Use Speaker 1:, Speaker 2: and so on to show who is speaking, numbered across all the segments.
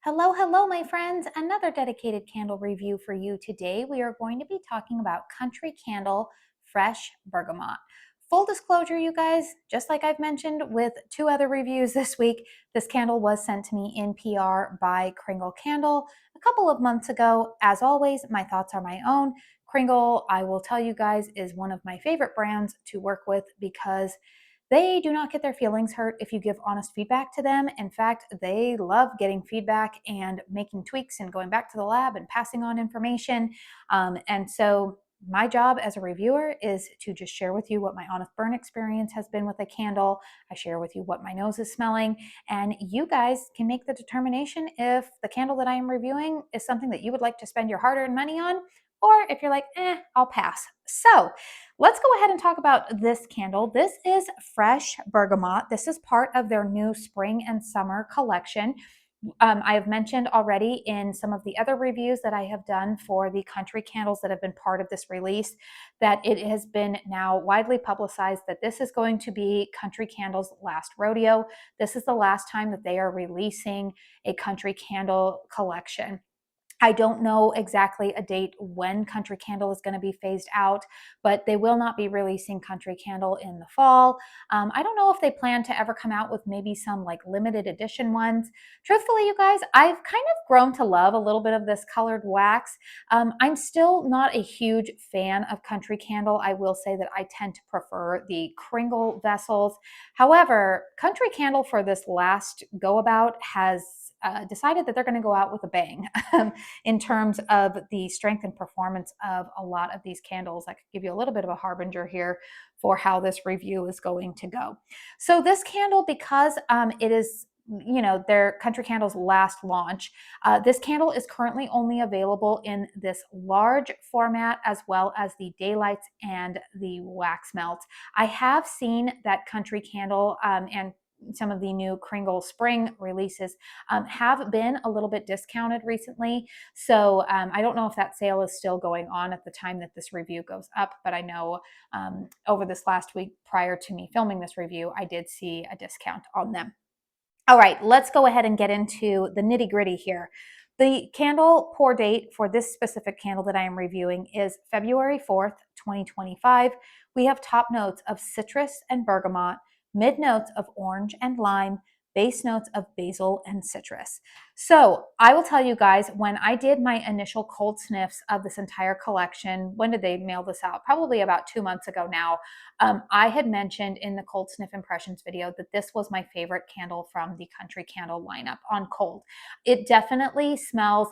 Speaker 1: Hello, hello, my friends. Another dedicated candle review for you today. We are going to be talking about Country Candle Fresh Bergamot. Full disclosure, you guys, just like I've mentioned with two other reviews this week, this candle was sent to me in PR by Kringle Candle a couple of months ago. As always, my thoughts are my own. Kringle, I will tell you guys, is one of my favorite brands to work with because they do not get their feelings hurt if you give honest feedback to them. In fact, they love getting feedback and making tweaks and going back to the lab and passing on information. And so my job as a reviewer is to just share with you what my honest burn experience has been with a candle. I share with you what my nose is smelling, and you guys can make the determination if the candle that I am reviewing is something that you would like to spend your hard-earned money on, or if you're like, I'll pass. So let's go ahead and talk about this candle. This is Fresh Bergamot. This is part of their new spring and summer collection. I have mentioned already in some of the other reviews that I have done for the country candles that have been part of this release that it has been now widely publicized that this is going to be Country Candle's last rodeo. This is the last time that they are releasing a country candle collection. I don't know exactly a date when Country Candle is going to be phased out, but they will not be releasing Country Candle in the fall. I don't know if they plan to ever come out with maybe some like limited edition ones. Truthfully, you guys, I've kind of grown to love a little bit of this colored wax. I'm still not a huge fan of Country Candle. I will say that I tend to prefer the Kringle vessels. However, Country Candle for this last go about has decided that they're going to go out with a bang in terms of the strength and performance of a lot of these candles. I could give you a little bit of a harbinger here for how this review is going to go. So this candle, because it is their Country Candle's last launch. This candle is currently only available in this large format as well as the daylights and the wax melt. I have seen that Country Candle and some of the new Kringle spring releases have been a little bit discounted recently. So I don't know if that sale is still going on at the time that this review goes up, but I know over this last week prior to me filming this review, I did see a discount on them. All right, let's go ahead and get into the nitty gritty here. The candle pour date for this specific candle that I am reviewing is February 4th, 2025. We have top notes of citrus and bergamot, mid notes of orange and lime, base notes of basil and citrus. So I will tell you guys, when I did my initial cold sniffs of this entire collection, when did they mail this out? Probably about 2 months ago now. I had mentioned in the cold sniff impressions video that this was my favorite candle from the Country Candle lineup on cold. It definitely smells,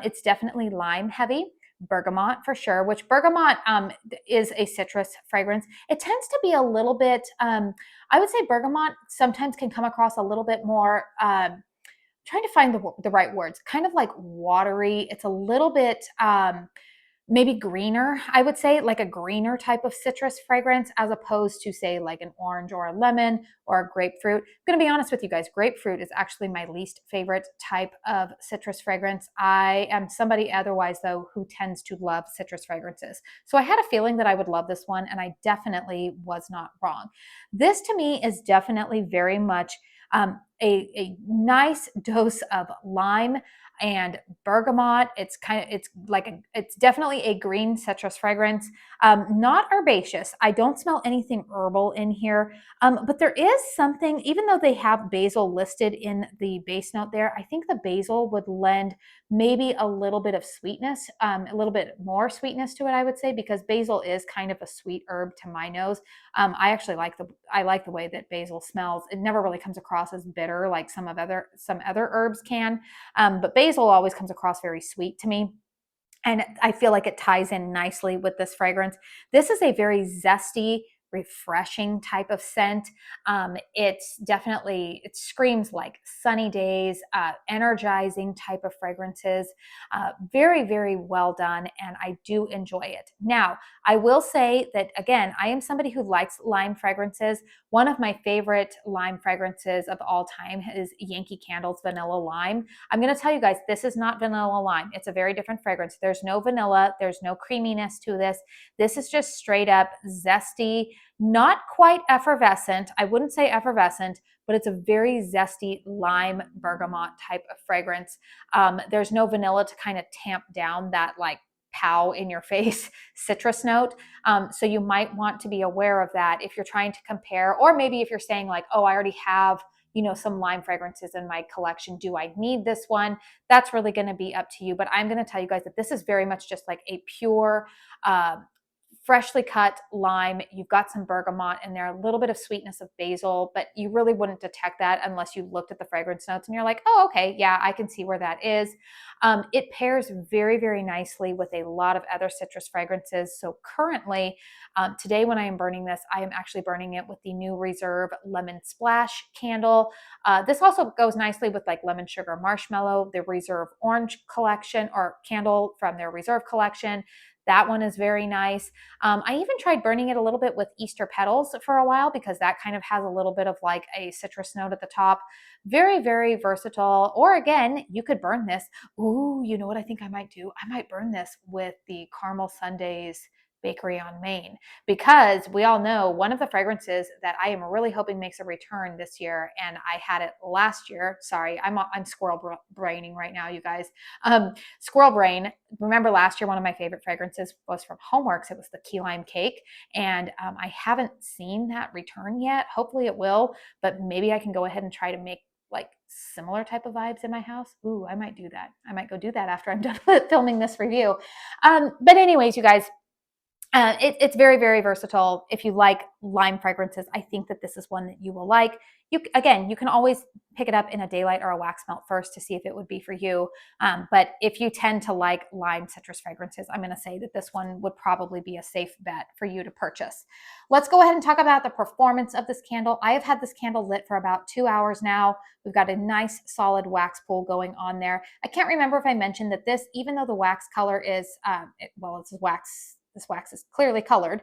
Speaker 1: it's definitely lime heavy. Bergamot for sure, which bergamot is a citrus fragrance. It tends to be a little bit, I would say bergamot sometimes can come across a little bit more, trying to find the right words, kind of like watery. It's a little bit, maybe greener, I would say, like a greener type of citrus fragrance as opposed to say like an orange or a lemon or a grapefruit. I'm going to be honest with you guys, grapefruit is actually my least favorite type of citrus fragrance. I am somebody otherwise though who tends to love citrus fragrances. So I had a feeling that I would love this one, and I definitely was not wrong. This to me is definitely very much a nice dose of lime and bergamot. It's definitely a green citrus fragrance, not herbaceous. I don't smell anything herbal in here, but there is something, even though they have basil listed in the base note there, I think the basil would lend maybe a little bit of sweetness, a little bit more sweetness to it, I would say, because basil is kind of a sweet herb to my nose. I actually like the way that basil smells. It never really comes across as bitter like some other herbs can, but basil always comes across very sweet to me. And I feel like it ties in nicely with this fragrance. This is a very zesty, refreshing type of scent. It screams like sunny days, energizing type of fragrances. Very, very well done, and I do enjoy it. Now, I will say that, again, I am somebody who likes lime fragrances. One of my favorite lime fragrances of all time is Yankee Candle's Vanilla Lime. I'm going to tell you guys, this is not vanilla lime. It's a very different fragrance. There's no vanilla. There's no creaminess to this. This is just straight up zesty, not quite effervescent. I wouldn't say effervescent, but it's a very zesty lime bergamot type of fragrance. There's no vanilla to kind of tamp down that like pow in your face citrus note. So you might want to be aware of that if you're trying to compare, or maybe if you're saying like, oh, I already have, you know, some lime fragrances in my collection. Do I need this one? That's really going to be up to you. But I'm going to tell you guys that this is very much just like a pure, uh, freshly cut lime. You've got some bergamot in there, a little bit of sweetness of basil, but you really wouldn't detect that unless you looked at the fragrance notes and you're like, oh, okay, yeah, I can see where that is. It pairs very, very nicely with a lot of other citrus fragrances. So currently, today when I am burning this, I am actually burning it with the new Reserve Lemon Splash candle. This also goes nicely with like lemon sugar marshmallow, the Reserve Orange collection or candle from their Reserve collection. That one is very nice. I even tried burning it a little bit with Easter petals for a while because that kind of has a little bit of like a citrus note at the top. Very, very versatile. Or again, you could burn this. Ooh, you know what I think I might do? I might burn this with the Caramel Sundays Bakery on Main, because we all know one of the fragrances that I am really hoping makes a return this year, and I had it last year. Sorry, I'm squirrel braining right now, you guys. Squirrel brain. Remember last year, one of my favorite fragrances was from Homeworks. It was the key lime cake, and I haven't seen that return yet. Hopefully it will, but maybe I can go ahead and try to make like similar type of vibes in my house. Ooh, I might do that. I might go do that after I'm done with filming this review. But anyways, you guys, it's very, very versatile. If you like lime fragrances, I think that this is one that you will like. Again, you can always pick it up in a daylight or a wax melt first to see if it would be for you. But if you tend to like lime citrus fragrances, I'm going to say that this one would probably be a safe bet for you to purchase. Let's go ahead and talk about the performance of this candle. I have had this candle lit for about 2 hours now. We've got a nice solid wax pool going on there. I can't remember if I mentioned that this, even though the wax color is, it's wax. This wax is clearly colored.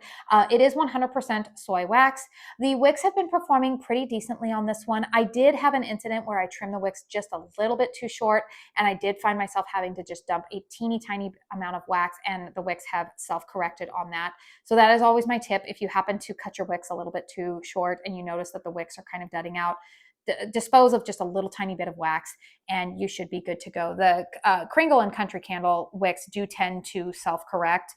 Speaker 1: It is 100% soy wax. The wicks have been performing pretty decently on this one. I did have an incident where I trimmed the wicks just a little bit too short, and I did find myself having to just dump a teeny tiny amount of wax, and the wicks have self-corrected on that. So that is always my tip. If you happen to cut your wicks a little bit too short and you notice that the wicks are kind of dudding out, dispose of just a little tiny bit of wax and you should be good to go. The Kringle and Country Candle wicks do tend to self-correct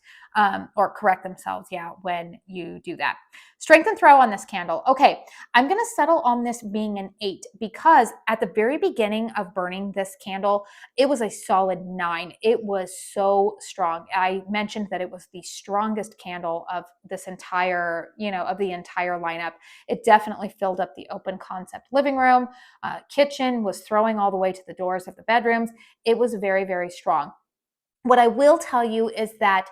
Speaker 1: or correct themselves, when you do that. Strength and throw on this candle. Okay, I'm going to settle on this being an 8 because at the very beginning of burning this candle, it was a solid 9. It was so strong. I mentioned that it was the strongest candle of this entire, of the entire lineup. It definitely filled up the open concept living room, kitchen, was throwing all the way to the doors of the bedrooms. It was very, very strong. What I will tell you is that,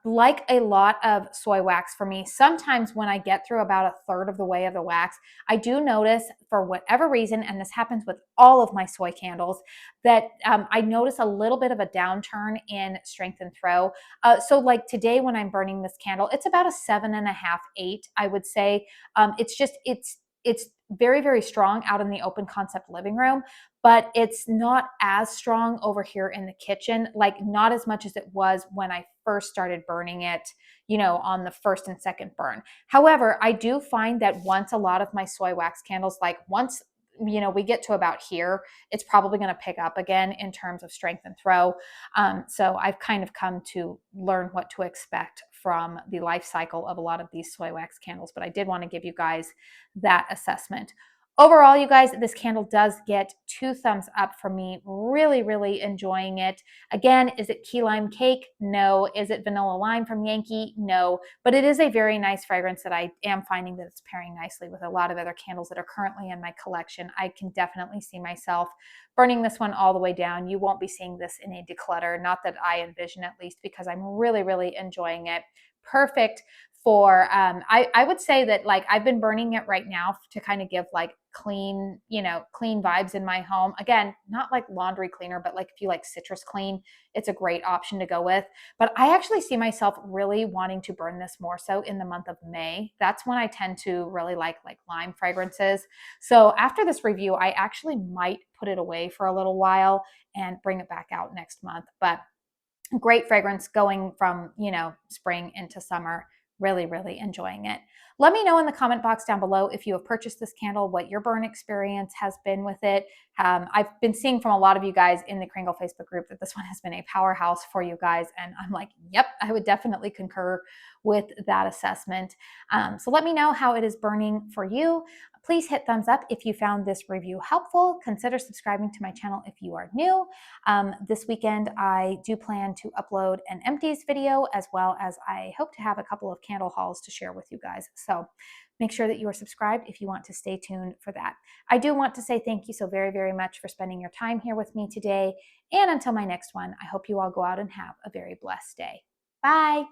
Speaker 1: like a lot of soy wax for me, sometimes when I get through about a third of the way of the wax, I do notice for whatever reason, and this happens with all of my soy candles, that I notice a little bit of a downturn in strength and throw. So like today when I'm burning this candle, it's about a 7.5, 8, I would say. It's very, very strong out in the open concept living room, but it's not as strong over here in the kitchen, like not as much as it was when I first started burning it, on the first and second burn. However, I do find that once a lot of my soy wax candles, like once we get to about here, it's probably going to pick up again in terms of strength and throw. So I've kind of come to learn what to expect from the life cycle of a lot of these soy wax candles, but I did want to give you guys that assessment. Overall, you guys, this candle does get 2 thumbs up from me. Really, really enjoying it. Again, is it key lime cake? No. Is it vanilla lime from Yankee? No. But it is a very nice fragrance that I am finding that it's pairing nicely with a lot of other candles that are currently in my collection. I can definitely see myself burning this one all the way down. You won't be seeing this in a declutter, not that I envision at least, because I'm really, really enjoying it. Perfect for I would say that like I've been burning it right now to kind of give like clean vibes in my home. Again, not like laundry cleaner, but like if you like citrus clean, it's a great option to go with. But I actually see myself really wanting to burn this more so in the month of May. That's when I tend to really like lime fragrances. So after this review, I actually might put it away for a little while and bring it back out next month. But great fragrance going from, spring into summer. Really, really enjoying it. Let me know in the comment box down below if you have purchased this candle, what your burn experience has been with it. I've been seeing from a lot of you guys in the Kringle Facebook group that this one has been a powerhouse for you guys. And I'm like, yep, I would definitely concur with that assessment. So let me know how it is burning for you. Please hit thumbs up if you found this review helpful. Consider subscribing to my channel if you are new. This weekend, I do plan to upload an empties video, as well as I hope to have a couple of candle hauls to share with you guys. So make sure that you are subscribed if you want to stay tuned for that. I do want to say thank you so very, very much for spending your time here with me today. And until my next one, I hope you all go out and have a very blessed day. Bye.